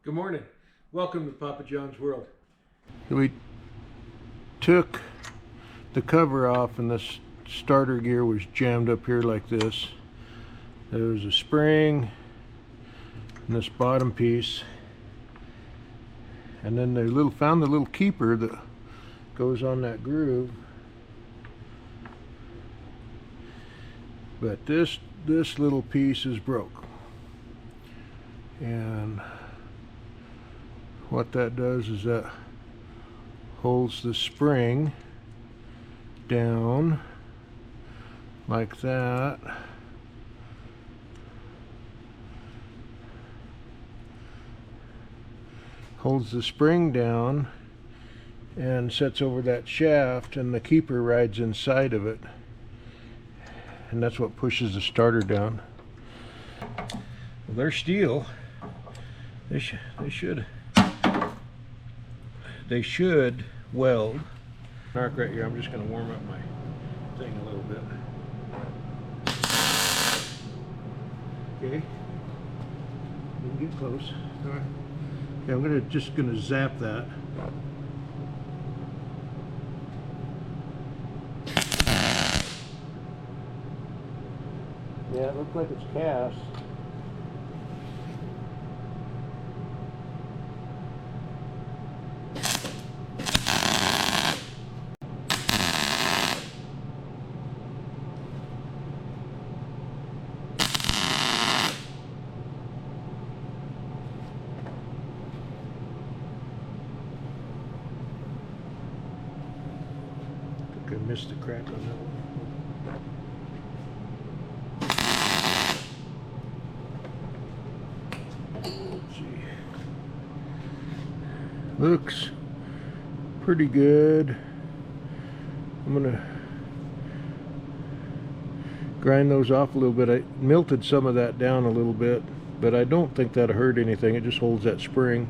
Good morning. Welcome to Papa John's World. We took the cover off and this starter gear was jammed up here like this. There was a spring and this bottom piece, and then they found the little keeper that goes on that groove. But this little piece is broke, and what that does is that holds the spring down like that. Holds the spring down and sets over that shaft, and the keeper rides inside of it, and that's what pushes the starter down. Well, they're steel. They should weld. Arc right here. I'm just going to warm up my thing a little bit. Okay. You can get close. All right. Okay, I'm just gonna zap that. Yeah, it looks like it's cast. I missed the crack on that one. Let's see. Looks pretty good. I'm gonna grind those off a little bit. I melted some of that down a little bit, but I don't think that'll hurt anything. It just holds that spring.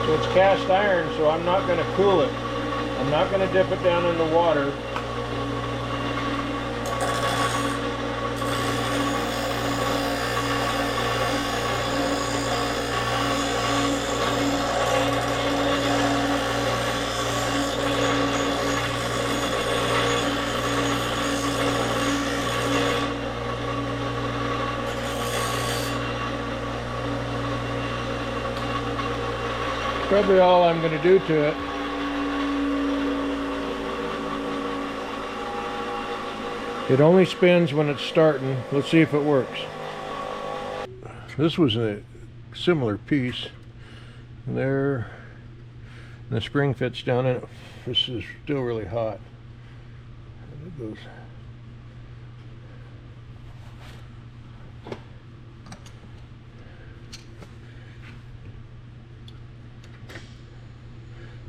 So it's cast iron, so I'm not going to cool it. I'm not going to dip it down in the water. Probably all I'm going to do to it. It only spins when it's starting. Let's see if it works. This was a similar piece. There, and the spring fits down in it. This is still really hot. And it goes.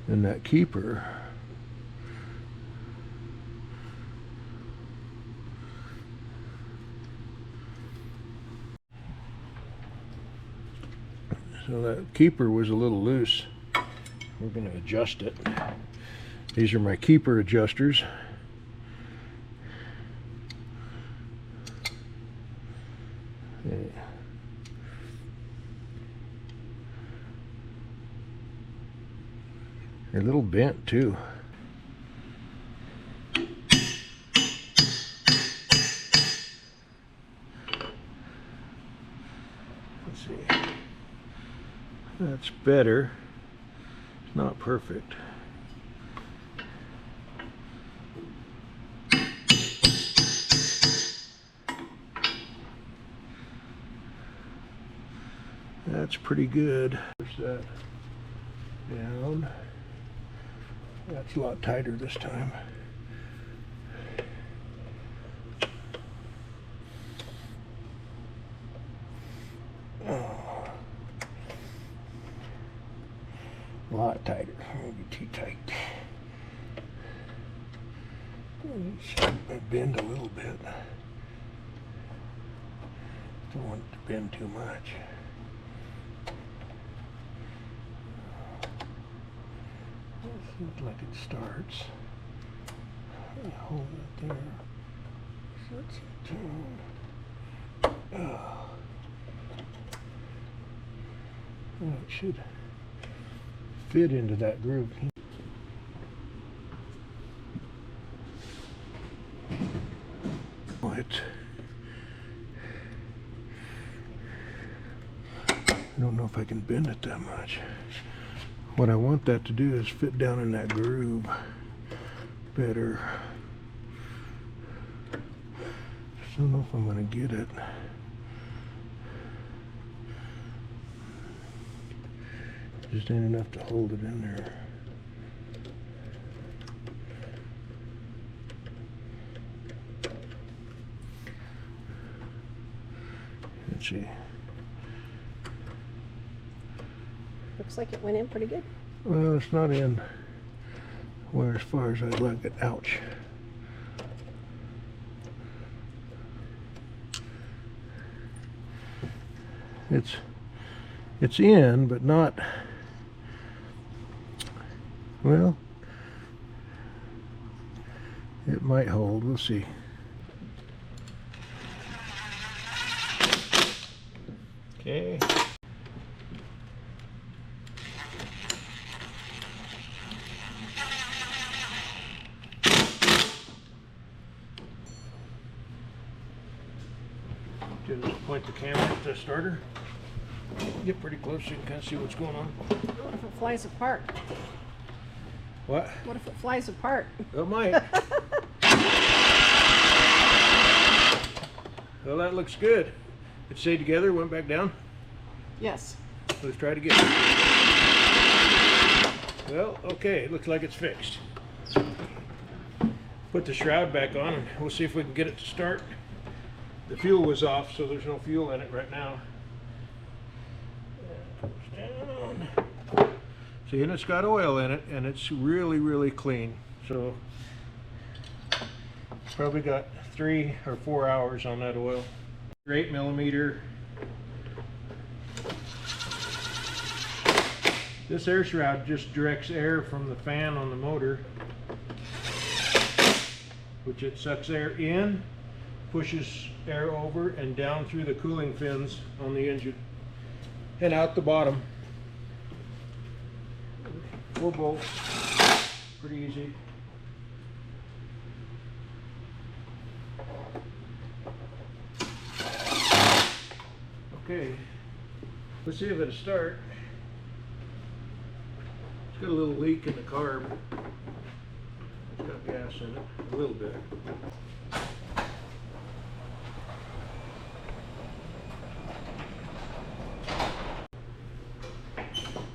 And that keeper was a little loose. We're going to adjust it. These are my keeper adjusters. Okay. They're a little bent too. Let's see. That's better. It's not perfect. That's pretty good. Push that down. That's a lot tighter this time. A lot tighter, maybe too tight. It should bend a little bit. Don't want it to bend too much. Seems like it starts. Hold it there. Set some tone. Oh. Well, it should fit into that groove. I don't know if I can bend it that much. What I want that to do is fit down in that groove better. Just don't know if I'm going to get it. Just ain't enough to hold it in there. Let's see. Looks like it went in pretty good. Well, it's not in where as far as I'd like it. Ouch. It's in, but not, well, it might hold. We'll see. Okay. Just point the camera at the starter. Get pretty close so you can kind of see what's going on. What if it flies apart? What? What if it flies apart? It might. Well, that looks good. It stayed together, went back down. Yes. Let's try it again. Well, okay, it looks like it's fixed. Put the shroud back on and we'll see if we can get it to start. The fuel was off, so there's no fuel in it right now. Down. See, and it's got oil in it, and it's really, really clean. So, probably got 3 or 4 hours on that oil. 8mm. This air shroud just directs air from the fan on the motor, which it sucks air in, pushes air over and down through the cooling fins on the engine and out the bottom. 4 bolts, pretty easy. Okay, let's see if it'll start. It's got a little leak in the carb. It's got gas in it, a little bit.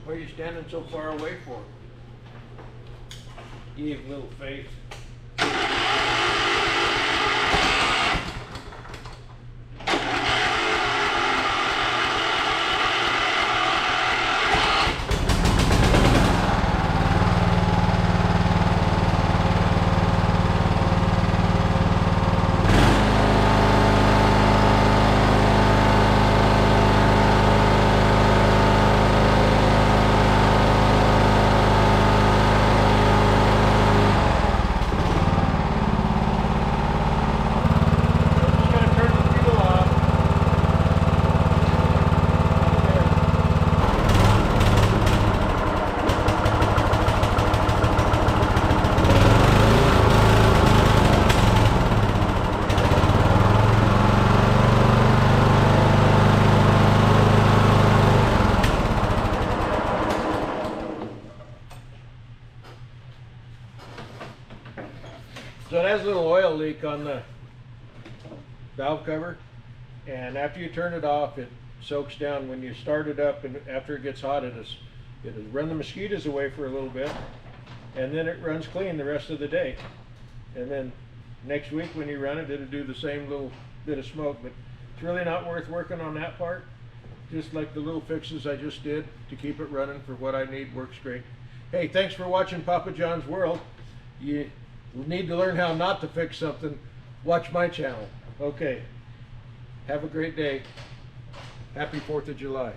What are you standing so far away for? Give a little faith. So it has a little oil leak on the valve cover, and after you turn it off, it soaks down. When you start it up and after it gets hot, it'll run the mosquitoes away for a little bit, and then it runs clean the rest of the day. And then next week when you run it, it'll do the same little bit of smoke, but it's really not worth working on that part. just like the little fixes I just did to keep it running for what I need. Works great. Hey, thanks for watching Papa John's World. You need to learn how not to fix something, watch my channel. Okay, have a great day. Happy 4th of July.